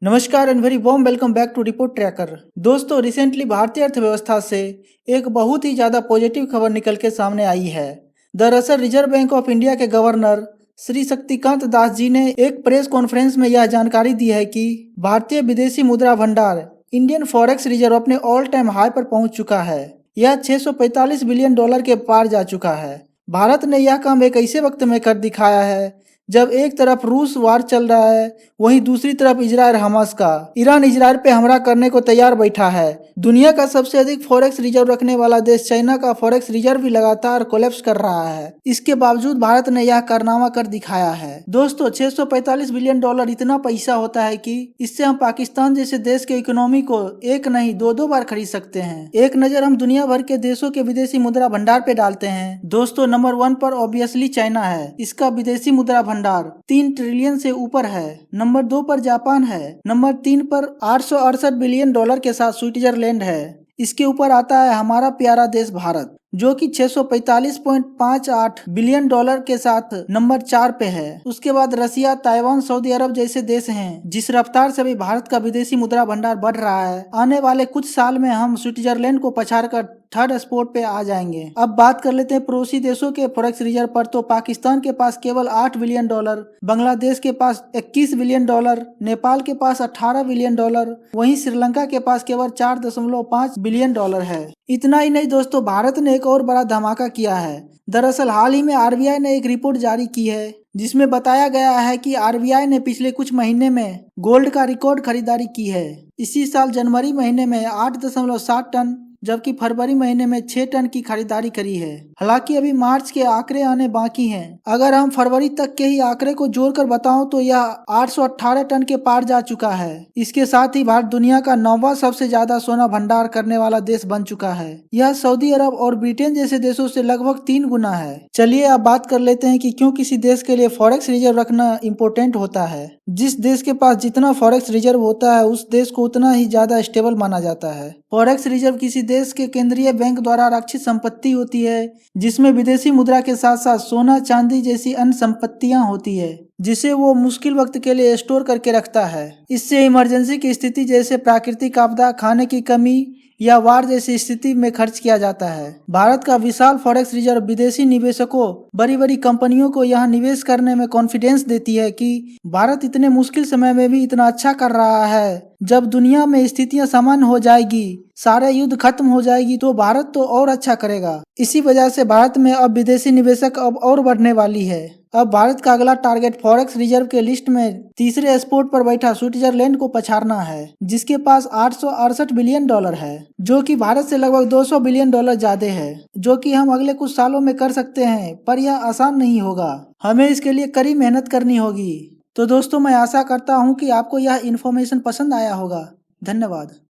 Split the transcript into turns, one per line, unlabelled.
नमस्कार and very warm welcome back to report tracker. दोस्तों, recently भारतीय अर्थव्यवस्था से एक बहुत ही ज़्यादा पॉजिटिव खबर निकल के सामने आई है। दरअसल रिजर्व बैंक ऑफ इंडिया के गवर्नर श्री शक्तिकांत दास जी ने एक प्रेस कॉन्फ्रेंस में यह जानकारी दी है कि भारतीय विदेशी मुद्रा भंडार इंडियन फॉरेक्स रिजर्व अपने ऑल टाइम हाई पर पहुंच चुका है। यह 645 बिलियन डॉलर के पार जा चुका है। भारत ने यह काम एक ऐसे वक्त में कर दिखाया है जब एक तरफ रूस वार चल रहा है, वहीं दूसरी तरफ इजराइल हमास का। ईरान इजराइल पे हमला करने को तैयार बैठा है। दुनिया का सबसे अधिक फॉरेक्स रिजर्व रखने वाला देश चाइना का फॉरेक्स रिजर्व भी लगातार कोलैप्स कर रहा है। इसके बावजूद भारत ने यह कारनामा कर दिखाया है। दोस्तों, 645 बिलियन डॉलर इतना पैसा होता है कि इससे हम पाकिस्तान जैसे देश के इकोनॉमी को एक नहीं दो बार खरीद सकते हैं। एक नजर हम दुनिया भर के देशों के विदेशी मुद्रा भंडार पे डालते हैं। दोस्तों, नंबर 1 पर ऑब्वियसली चाइना है। इसका विदेशी मुद्रा भंडार 3 ट्रिलियन से ऊपर है। नंबर 2 पर जापान है। नंबर 3 पर 868 बिलियन डॉलर के साथ स्विट्जरलैंड है। इसके ऊपर आता है हमारा प्यारा देश भारत, जो कि 645.58 बिलियन डॉलर के साथ नंबर 4 पे है। उसके बाद रसिया, ताइवान, सऊदी अरब जैसे देश हैं। जिस रफ्तार से भी भारत का विदेशी मुद्रा भंडार बढ़ रहा है, आने वाले कुछ साल में हम स्विट्जरलैंड को पछाड़कर थर्ड स्पॉट पे आ जाएंगे। अब बात कर लेते हैं पड़ोसी देशों के फॉरेक्स रिजर्व पर। तो पाकिस्तान के पास केवल 8 बिलियन डॉलर, बांग्लादेश के पास 21 बिलियन डॉलर, नेपाल के पास 18 बिलियन डॉलर, वहीं श्रीलंका के पास केवल 4.5 बिलियन डॉलर है। इतना ही नहीं दोस्तों, भारत ने एक और बड़ा धमाका किया है। दरअसल हाल ही में आरबीआई ने एक रिपोर्ट जारी की है जिसमें बताया गया है कि आरबीआई ने पिछले कुछ महीने में गोल्ड का रिकॉर्ड खरीदारी की है। इसी साल जनवरी महीने में 8.7 टन, जबकि फरवरी महीने में 6 टन की खरीदारी करी है। हालांकि अभी मार्च के आंकड़े आने बाकी हैं। अगर हम फरवरी तक के ही आंकड़े को जोड़कर बताऊं तो यह 818 टन के पार जा चुका है। इसके साथ ही भारत दुनिया का 9वां सबसे ज्यादा सोना भंडार करने वाला देश बन चुका है। यह सऊदी अरब और ब्रिटेन जैसे देशों से लगभग 3 गुना है। चलिए अब बात कर लेते हैं कि क्यों किसी देश के लिए फॉरेक्स रिजर्व रखना इम्पोर्टेंट होता है। जिस देश के पास जितना फॉरेक्स रिजर्व होता है, उस देश को उतना ही ज्यादा स्टेबल माना जाता है। फॉरेक्स रिजर्व किसी देश के केंद्रीय बैंक द्वारा आरक्षित संपत्ति होती है, जिसमें विदेशी मुद्रा के साथ साथ सोना, चांदी जैसी अन्य संपत्तियां होती है, जिसे वो मुश्किल वक्त के लिए स्टोर करके रखता है। इससे इमरजेंसी की स्थिति जैसे प्राकृतिक आपदा, खाने की कमी या वार जैसी स्थिति में खर्च किया जाता है। भारत का विशाल फॉरेक्स रिजर्व विदेशी निवेशकों, बड़ी बड़ी कंपनियों को यहाँ निवेश करने में कॉन्फिडेंस देती है कि भारत इतने मुश्किल समय में भी इतना अच्छा कर रहा है। जब दुनिया में स्थितियां सामान्य हो जाएगी, सारे युद्ध खत्म हो जाएगी, तो भारत तो और अच्छा करेगा। इसी वजह से भारत में अब विदेशी निवेशक अब और बढ़ने वाली है। अब भारत का अगला टारगेट फॉरेक्स रिजर्व के लिस्ट में तीसरे स्पॉट पर बैठा स्विट्जरलैंड को पछाड़ना है, जिसके पास 868 बिलियन डॉलर है, जो कि भारत से लगभग 200 बिलियन डॉलर ज्यादा है, जो कि हम अगले कुछ सालों में कर सकते हैं। पर यह आसान नहीं होगा, हमें इसके लिए कड़ी मेहनत करनी होगी। तो दोस्तों, मैं आशा करता हूँ कि आपको यह इन्फॉर्मेशन पसंद आया होगा। धन्यवाद।